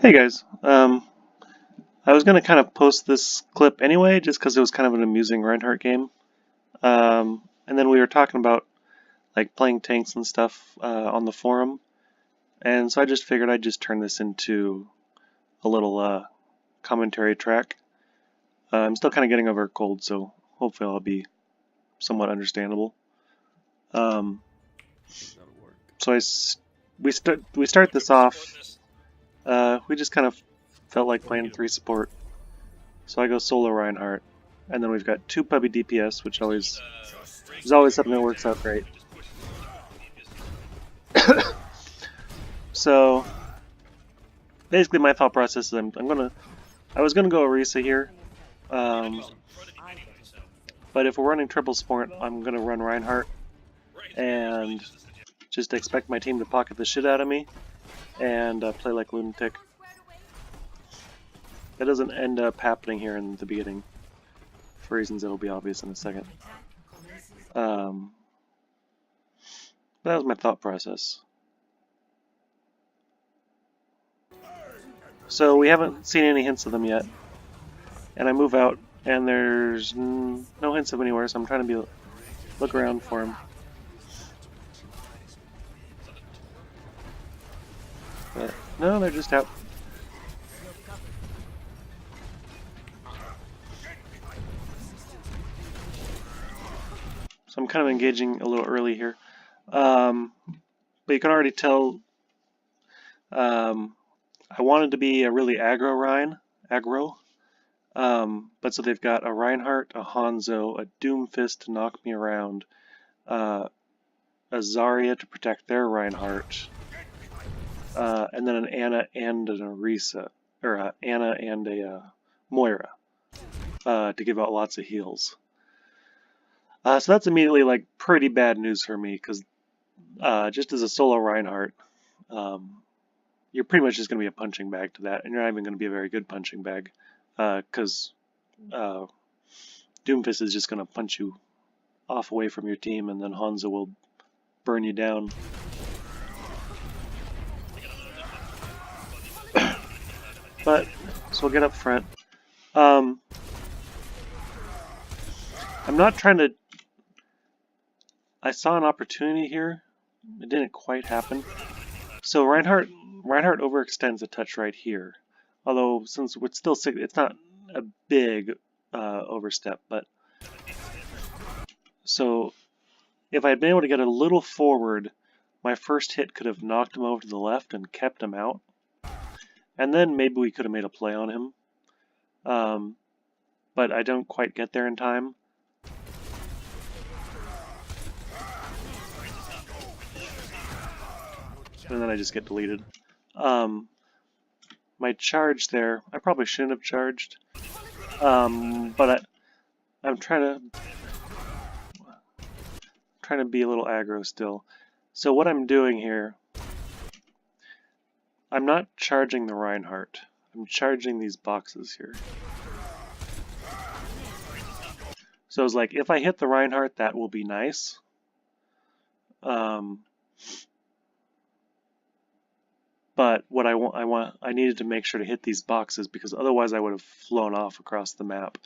Hey guys, I was gonna kind of post this clip anyway, just because it was kind of an amusing Reinhardt game. And then we were talking about like playing tanks and stuff on the forum, and so I just figured I'd just turn this into a little commentary track. I'm still kind of getting over a cold, so hopefully I'll be somewhat understandable. So we start this off. We just kind of felt like playing 3 support. So I go solo Reinhardt, and then we've got 2 puppy DPS, which is always something that works out great. So basically, my thought process is I was gonna go Orisa here, but if we're running triple support, I'm gonna run Reinhardt and just expect my team to pocket the shit out of me and play like lunatic. That doesn't end up happening here in the beginning, for reasons that'll be obvious in a second. That was my thought process. So we haven't seen any hints of them yet, and I move out, and there's no hints of anywhere, so I'm trying to look around for them. But no, they're just out. So I'm kind of engaging a little early here. But you can already tell I wanted to be a really aggro Rein. But so they've got a Reinhardt, a Hanzo, a Doomfist to knock me around, a Zarya to protect their Reinhardt, and then an Ana and an Orisa, or a Ana and a Moira, to give out lots of heals. So that's immediately like pretty bad news for me, because just as a solo Reinhardt, you're pretty much just going to be a punching bag to that, and you're not even going to be a very good punching bag, because Doomfist is just going to punch you off away from your team, and then Hanzo will burn you down. But, so we'll get up front. I'm not trying to... I saw an opportunity here. It didn't quite happen. So Reinhardt overextends a touch right here. Although, since it's still... it's not a big overstep, but... So, if I had been able to get a little forward, my first hit could have knocked him over to the left and kept him out. And then maybe we could have made a play on him. But I don't quite get there in time. And then I just get deleted. My charge there, I probably shouldn't have charged. But I'm trying to be a little aggro still. So what I'm doing here, I'm not charging the Reinhardt. I'm charging these boxes here. So it's like, if I hit the Reinhardt, that will be nice. But what I needed to make sure to hit these boxes, because otherwise I would have flown off across the map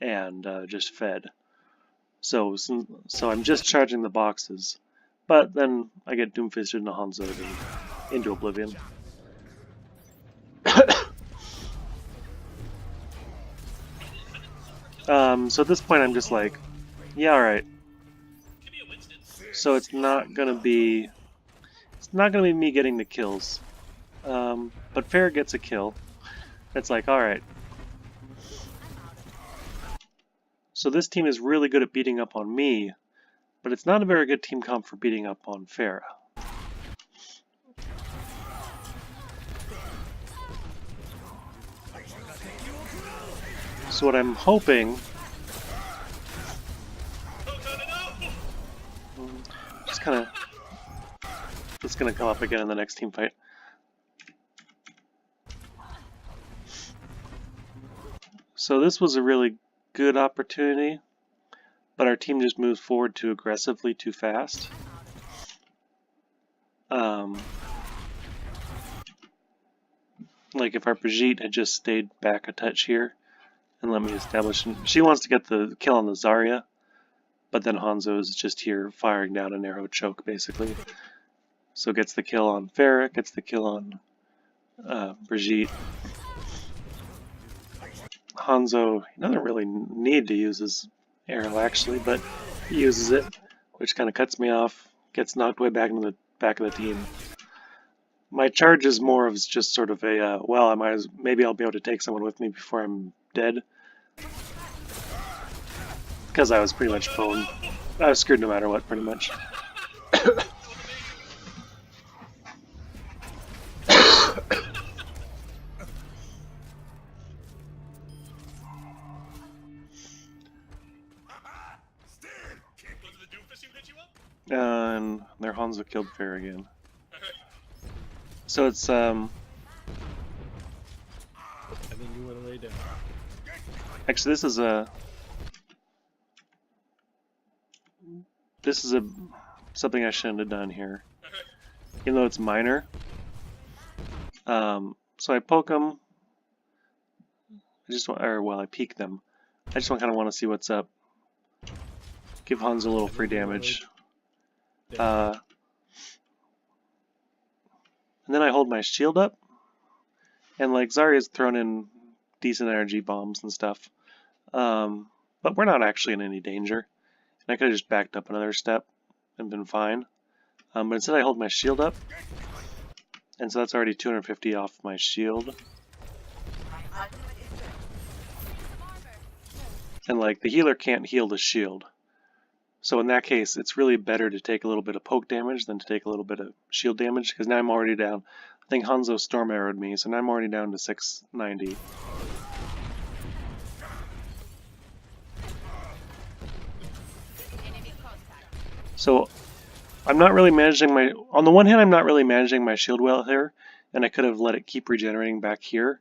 and just fed. So I'm just charging the boxes, but then I get Doomfisted and a Hanzo into oblivion. So at this point I'm just like, yeah, alright. So it's not gonna be me getting the kills. But Fair gets a kill. It's like, alright. So this team is really good at beating up on me, but it's not a very good team comp for beating up on Farah. So what I'm hoping... just kind of... it's going to come up again in the next team fight. So this was a really good opportunity, but our team just moves forward too aggressively, too fast. Like if our Brigitte had just stayed back a touch here and let me establish. She wants to get the kill on the Zarya, but then Hanzo is just here firing down an arrow choke basically. So gets the kill on Farah, gets the kill on Brigitte. Hanzo, he doesn't really need to use his arrow actually, but he uses it, which kind of cuts me off, gets knocked way back into the back of the team. My charge is more of just sort of a, well, maybe I'll be able to take someone with me before I'm dead. Because I was pretty much pwned. I was screwed no matter what, pretty much. And their Hanzo killed Fair again. So it's I think you want to lay down. Actually, this is a something I shouldn't have done here, even though it's minor. So I poke them. I peek them. I just kind of want to see what's up. Give Hanzo a little free damage. And then I hold my shield up, and like Zarya's thrown in decent energy bombs and stuff, but we're not actually in any danger. And I could have just backed up another step and been fine, but instead I hold my shield up, and so that's already 250 off my shield. And like the healer can't heal the shield. So in that case, it's really better to take a little bit of poke damage than to take a little bit of shield damage, because now I'm already down. I think Hanzo storm arrowed me, so now I'm already down to 690. So I'm not really managing my... On the one hand, I'm not really managing my shield well here, and I could have let it keep regenerating back here.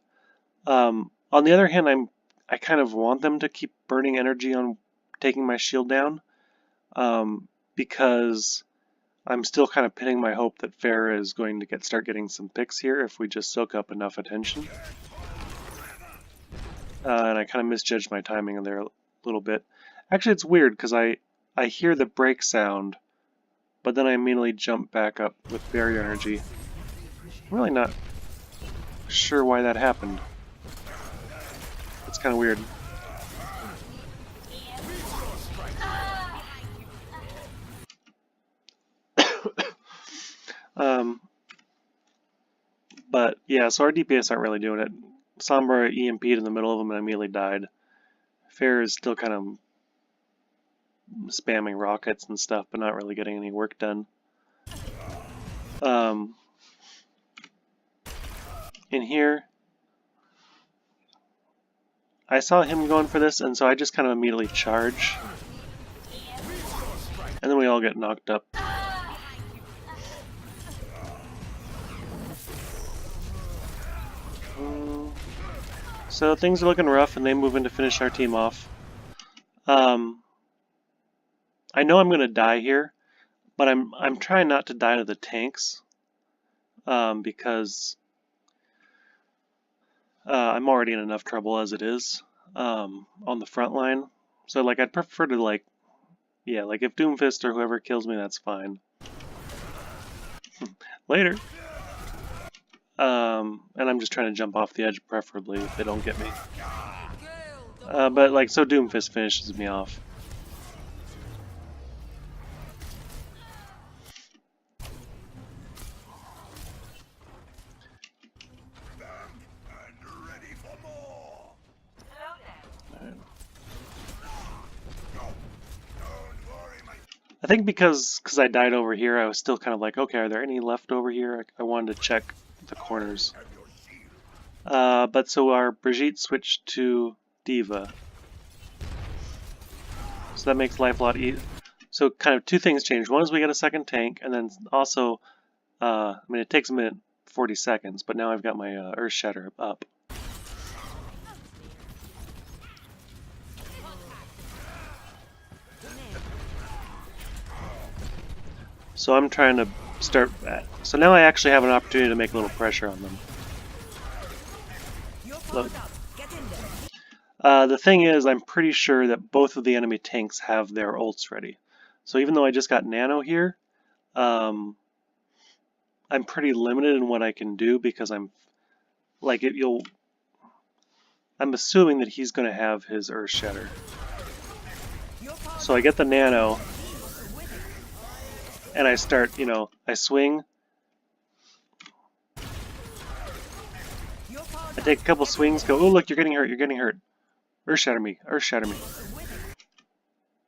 On the other hand, I kind of want them to keep burning energy on taking my shield down. Because I'm still kind of pinning my hope that Farah is going to start getting some picks here if we just soak up enough attention. And I kind of misjudged my timing there a little bit. Actually, it's weird because I hear the break sound, but then I immediately jump back up with barrier energy. I'm really not sure why that happened. It's kind of weird. But yeah, so our DPS aren't really doing it. Sombra EMP'd in the middle of them and immediately died. Fair is still kind of spamming rockets and stuff, but not really getting any work done. In here, I saw him going for this, and so I just kind of immediately charge. And then we all get knocked up. So things are looking rough, and they move in to finish our team off. I know I'm going to die here, but I'm trying not to die to the tanks, because I'm already in enough trouble as it is on the front line. So like I'd prefer to like if Doomfist or whoever kills me, that's fine. Later. And I'm just trying to jump off the edge, preferably, if they don't get me. But like, so Doomfist finishes me off. I think because I died over here, I was still kind of like, okay, are there any left over here? I wanted to check the corners. But so our Brigitte switched to D.Va. So that makes life a lot easier. So kind of two things change. One is we get a second tank, and then also, I mean, it takes a minute 40 seconds, but now I've got my Earth Shatter up. So I'm trying to start that. So now I actually have an opportunity to make a little pressure on them. Look. The thing is, I'm pretty sure that both of the enemy tanks have their ults ready. So even though I just got Nano here, I'm pretty limited in what I can do because I'm assuming that he's going to have his Earth Shatter. So I get the Nano, and I start, I swing. I take a couple swings, go, oh look, you're getting hurt. Earth Shatter me.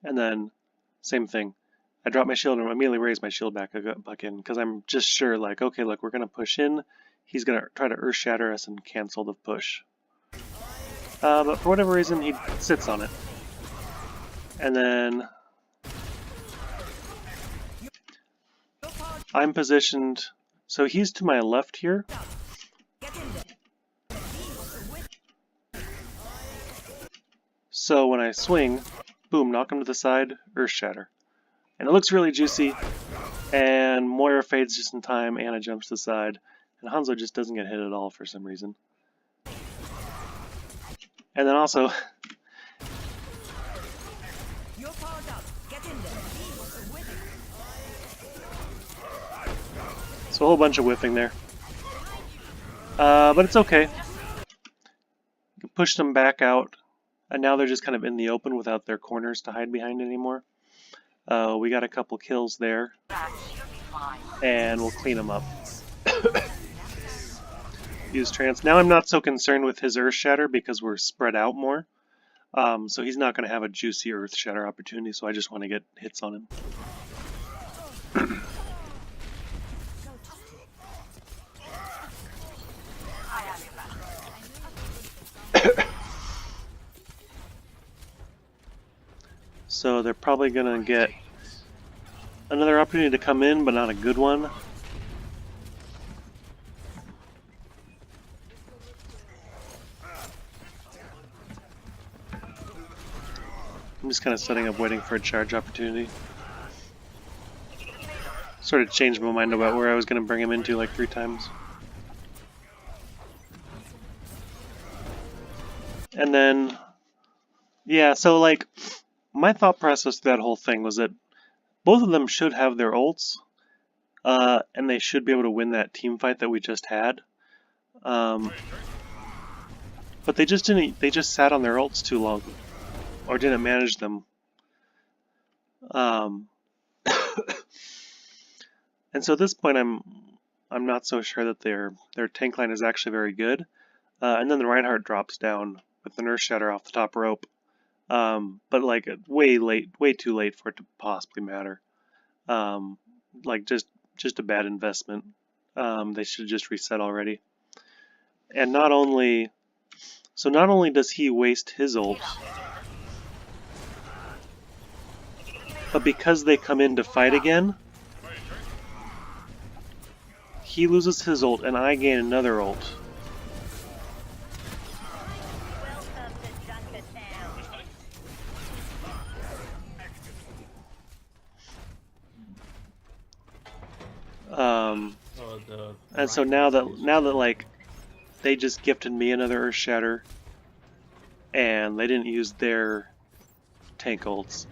And then, same thing. I drop my shield and immediately raise my shield back in, because I'm just sure, like, okay, look, we're going to push in. He's going to try to Earth Shatter us and cancel the push. But for whatever reason, he sits on it. And then I'm positioned, so he's to my left here. So when I swing, boom, knock him to the side, Earth Shatter. And it looks really juicy, and Moira fades just in time, Anna jumps to the side, and Hanzo just doesn't get hit at all for some reason. And then also, so a whole bunch of whiffing there. But it's okay. Pushed them back out, and now they're just kind of in the open without their corners to hide behind anymore. We got a couple kills there, and we'll clean them up. Use trance. Now I'm not so concerned with his Earth Shatter because we're spread out more. So he's not going to have a juicy Earth Shatter opportunity, so I just want to get hits on him. So they're probably going to get another opportunity to come in, but not a good one. I'm just kind of setting up, waiting for a charge opportunity. Sort of changed my mind about where I was going to bring him into like 3 times. And then, yeah, so like, my thought process through that whole thing was that both of them should have their ults, and they should be able to win that team fight that we just had. But they just didn't, they just sat on their ults too long, or didn't manage them. And so at this point I'm not so sure that their tank line is actually very good. And then the Reinhardt drops down with an Earth Shatter off the top rope. But like way too late for it to possibly matter. Like just a bad investment. They should just reset already. And not only does he waste his ult, but because they come in to fight again, he loses his ult and I gain another ult. And so now that like they just gifted me another Earth Shatter, and they didn't use their tank ults,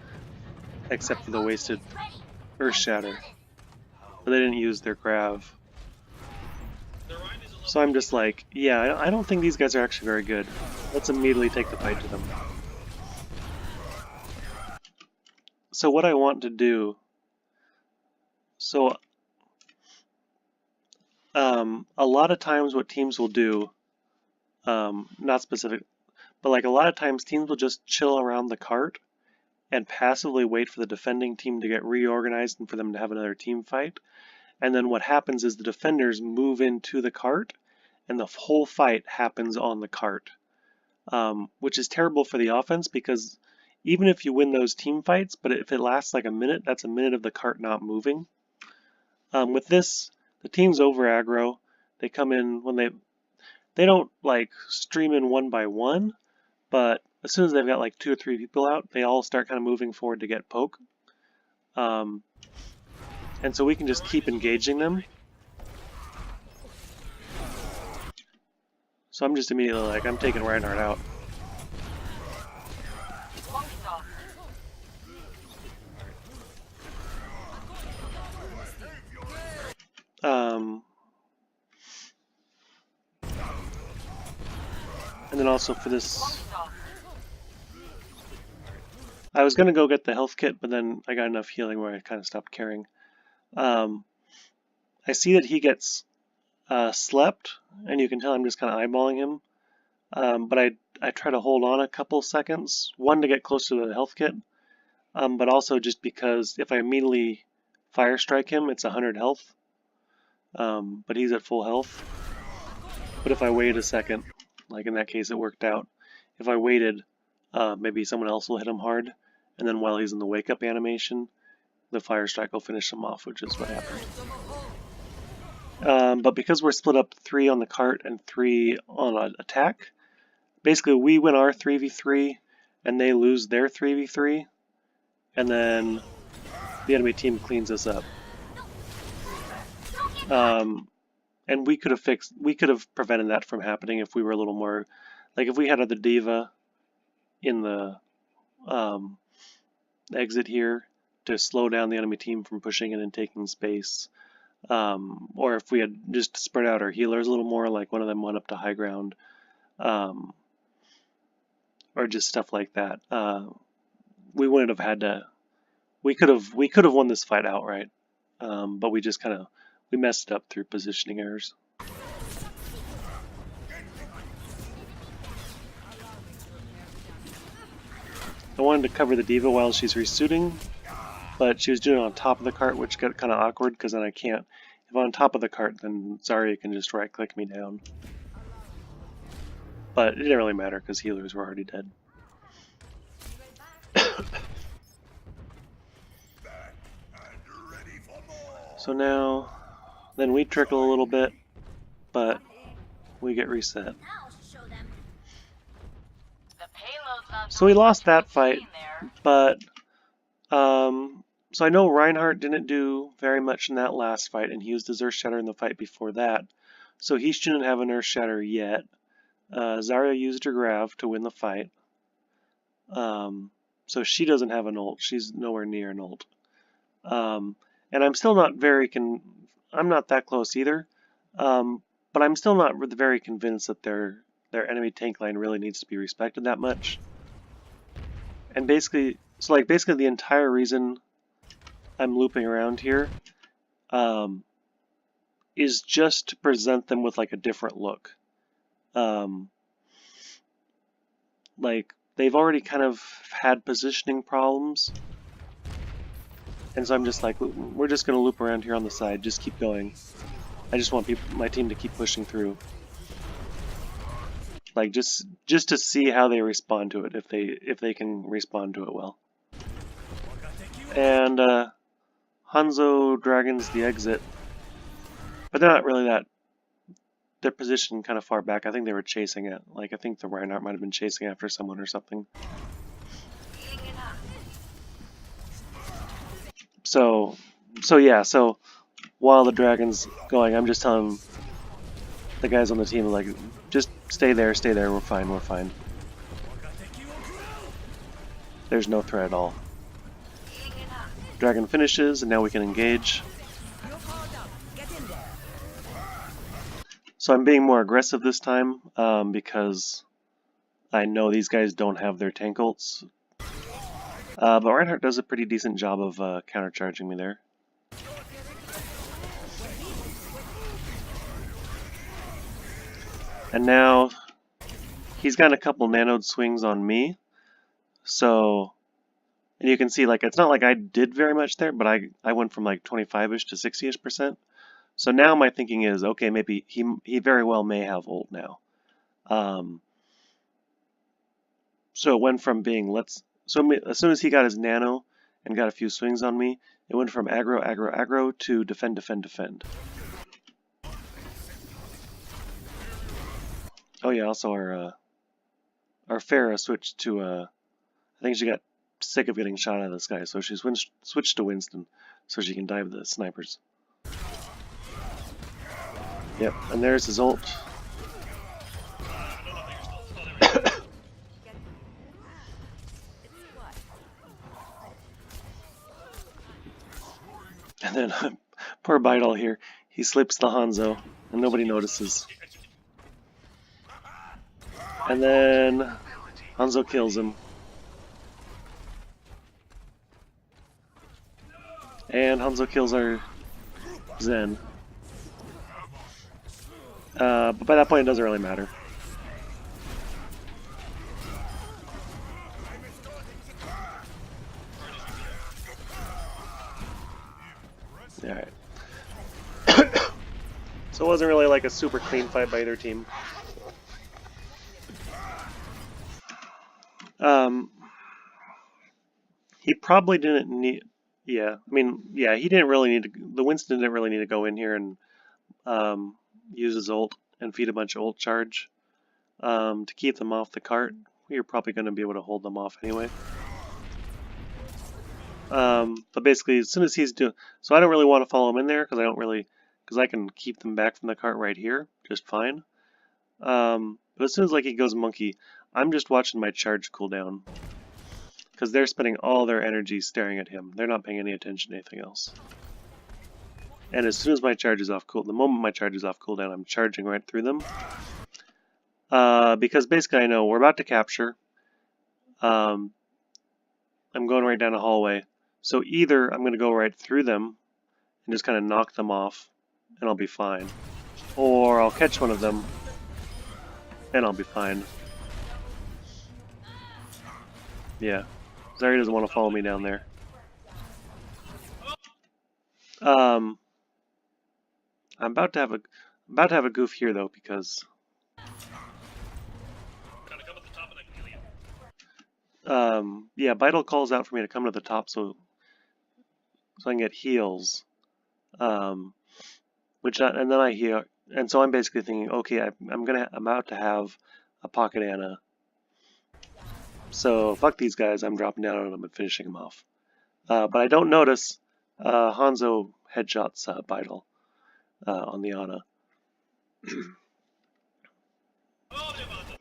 except for the wasted Earth Shatter, but they didn't use their Grav. So I'm just like, yeah, I don't think these guys are actually very good. Let's immediately take the fight to them. So what I want to do, a lot of times what teams will do, not specific, but like a lot of times teams will just chill around the cart and passively wait for the defending team to get reorganized and for them to have another team fight. And then what happens is the defenders move into the cart and the whole fight happens on the cart, which is terrible for the offense because even if you win those team fights, but if it lasts like a minute, that's a minute of the cart not moving. With this, the team's over aggro. They come in when they don't like stream in one by one, but as soon as they've got like 2 or 3 people out, they all start kind of moving forward to get poke. And so we can just keep engaging them. So I'm just immediately like, I'm taking Reinhardt out. And then also for this, I was gonna go get the health kit, but then I got enough healing where I kind of stopped caring. I see that he gets slept, and you can tell I'm just kind of eyeballing him. But I try to hold on a couple seconds, one to get closer to the health kit, but also just because if I immediately fire strike him, it's 100 health. But he's at full health. But if I wait a second, like in that case it worked out, if I waited, maybe someone else will hit him hard, and then while he's in the wake up animation, the fire strike will finish him off, which is what happened. But because we're split up 3 on the cart and 3 on attack, basically we win our 3v3 and they lose their 3v3, and then the enemy team cleans us up. And we could have prevented that from happening if we were a little more, like if we had the D.Va in the exit here to slow down the enemy team from pushing in and taking space, or if we had just spread out our healers a little more, like one of them went up to high ground, or just stuff like that. We wouldn't have had to. We could have won this fight outright, but we just we messed it up through positioning errors. I wanted to cover the D.Va while she's resuiting, but she was doing it on top of the cart, which got kind of awkward because then I can't. If I'm on top of the cart, then Zarya can just right click me down. But it didn't really matter because healers were already dead. So now, then we trickle a little bit, but we get reset. So we lost that fight, but so I know Reinhardt didn't do very much in that last fight, and he used his Earth Shatter in the fight before that, so he shouldn't have an Earth Shatter yet. Zarya used her Grav to win the fight, so she doesn't have an ult. She's nowhere near an ult. And I'm still not I'm not that close either, but I'm still not very convinced that their enemy tank line really needs to be respected that much. And basically, basically the entire reason I'm looping around here is just to present them with like a different look. Like they've already kind of had positioning problems. And so I'm just like, we're just going to loop around here on the side, just keep going. I just want my team to keep pushing through. Like just to see how they respond to it, if they can respond to it well. And Hanzo dragons the exit, but they're not really that. They're positioned kind of far back. I think they were chasing it. Like I think the Reinhardt might have been chasing after someone or something. So yeah. So while the dragon's going, I'm just telling the guys on the team, like, just stay there, we're fine, we're fine. There's no threat at all. Dragon finishes, and now we can engage. So I'm being more aggressive this time, because I know these guys don't have their tank ults. But Reinhardt does a pretty decent job of countercharging me there. And now he's got a couple nanode swings on me. So, and you can see, like, it's not like I did very much there, but I went from like 25-ish to 60-ish%. So now my thinking is, okay, maybe he very well may have ult now. So it went from being as soon as he got his nano and got a few swings on me, it went from aggro, aggro, aggro to defend, defend, defend. Oh yeah, also our Pharah switched to I think she got sick of getting shot out of the sky, so she switched to Winston so she can dive the snipers. Yep, and there's his ult. And then poor Beidle here, he slips the Hanzo, and nobody notices. And then Hanzo kills him. And Hanzo kills our Zen. But by that point, it doesn't really matter. Alright. So it wasn't really like a super clean fight by either team. He probably didn't need... Yeah, I mean, yeah, he didn't really need to... The Winston didn't really need to go in here and use his ult and feed a bunch of ult charge to keep them off the cart. We were probably going to be able to hold them off anyway. But basically, as soon as he's doing... So I don't really want to follow him in there because I don't really... Because I can keep them back from the cart right here just fine. But as soon as like he goes monkey, I'm just watching my charge cooldown. Because they're spending all their energy staring at him. They're not paying any attention to anything else. And as soon as my charge is off cooldown, the moment my charge is off cooldown, I'm charging right through them. Because basically I know we're about to capture. I'm going right down a hallway. So either I'm going to go right through them and just kind of knock them off and I'll be fine. Or I'll catch one of them and I'll be fine. Yeah. Zarya doesn't want to follow me down there. I'm about to have a goof here though because yeah, Beidle calls out for me to come to the top so I can get heals. And then I heal, and so I'm basically thinking, okay, I'm about to have a pocket Ana. So fuck these guys, I'm dropping down on them and finishing them off. But I don't notice Hanzo headshots Beidle on the Ana.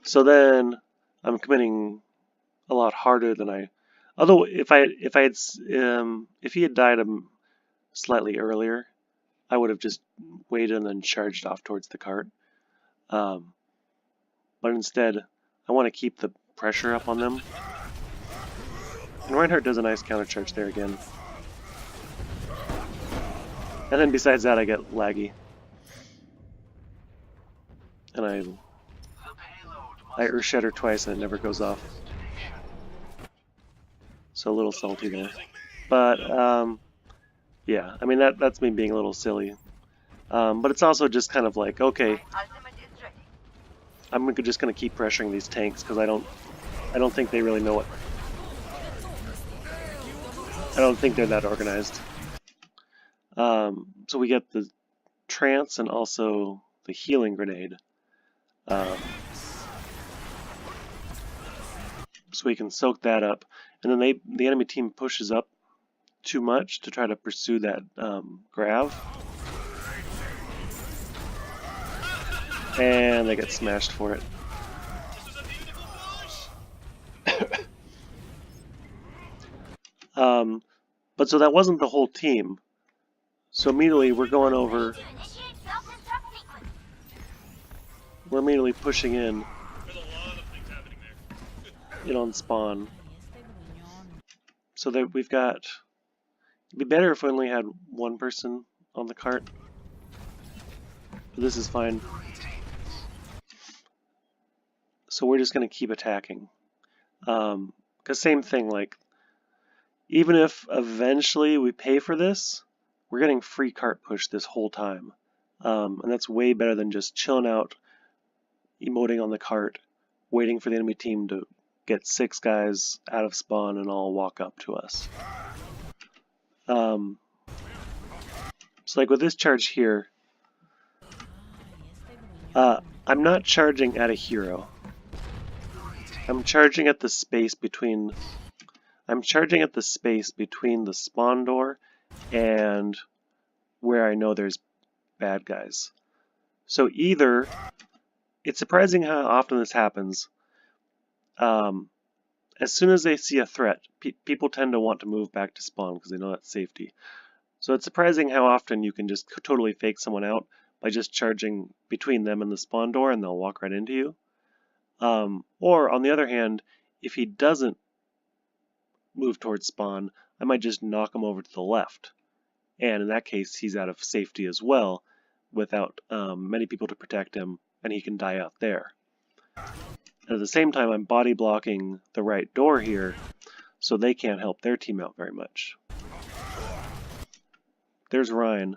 So then I'm committing a lot harder than I. Although if he had died slightly earlier, I would have just waited and then charged off towards the cart. But instead, I want to keep the pressure up on them. And Reinhardt does a nice counter charge there again. And then besides that, I get laggy. And I Earth Shatter twice and it never goes off. So a little salty there. But, yeah, I mean, that's me being a little silly. But it's also just kind of like, okay, I'm just going to keep pressuring these tanks because I don't think they really know what. I don't think they're that organized. So we get the trance and also the healing grenade. So we can soak that up, and then the enemy team pushes up too much to try to pursue that grav, and they get smashed for it. But so that wasn't the whole team. So immediately we're going over. We're immediately pushing in on spawn. So that we've got. It'd be better if we only had one person on the cart. But this is fine. So we're just going to keep attacking. Because same thing, like, even if eventually we pay for this, we're getting free cart push this whole time. And that's way better than just chilling out, emoting on the cart, waiting for the enemy team to get 6 guys out of spawn and all walk up to us. So like with this charge here, I'm not charging at a hero. I'm charging at the space between the spawn door and where I know there's bad guys. So either, it's surprising how often this happens. As soon as they see a threat, people tend to want to move back to spawn because they know that's safety. So it's surprising how often you can just totally fake someone out by just charging between them and the spawn door and they'll walk right into you. Or on the other hand, if he doesn't move towards spawn, I might just knock him over to the left. And in that case, he's out of safety as well, without many people to protect him, and he can die out there. And at the same time, I'm body blocking the right door here, so they can't help their team out very much. There's Ryan.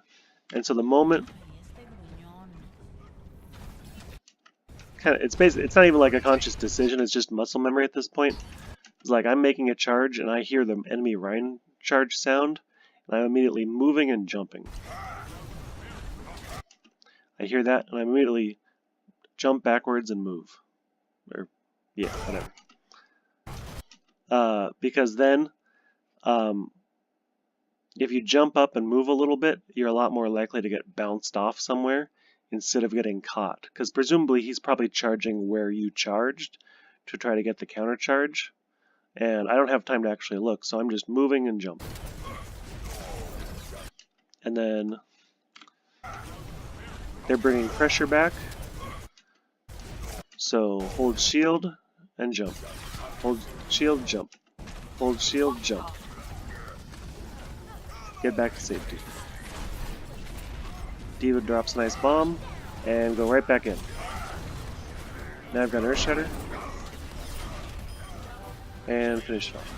And so the moment... It's not even like a conscious decision, it's just muscle memory at this point. It's like I'm making a charge, and I hear the enemy Ryan charge sound, and I'm immediately moving and jumping. I hear that, and I immediately jump backwards and move. Or, yeah, whatever. Because then, if you jump up and move a little bit, you're a lot more likely to get bounced off somewhere instead of getting caught. Because presumably he's probably charging where you charged to try to get the counter charge. And I don't have time to actually look, so I'm just moving and jumping. And then they're bringing pressure back. So hold shield and jump. Hold shield, jump. Hold shield, jump. Get back to safety. D.Va drops a nice bomb and go right back in. Now I've got Earth Shatter. And finish it off.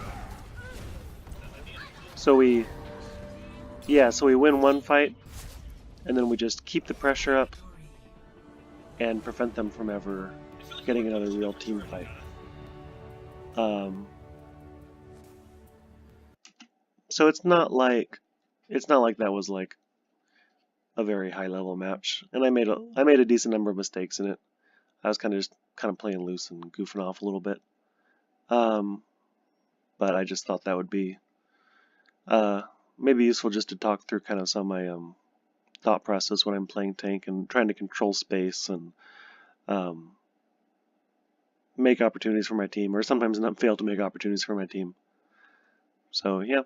So we win one fight, and then we just keep the pressure up and prevent them from ever getting another real team fight. So it's not like that was like a very high level match, and I made a decent number of mistakes in it. I was kind of playing loose and goofing off a little bit. But I just thought that would be maybe useful just to talk through kind of some of my thought process when I'm playing tank and trying to control space and make opportunities for my team, or sometimes not fail to make opportunities for my team. So yeah.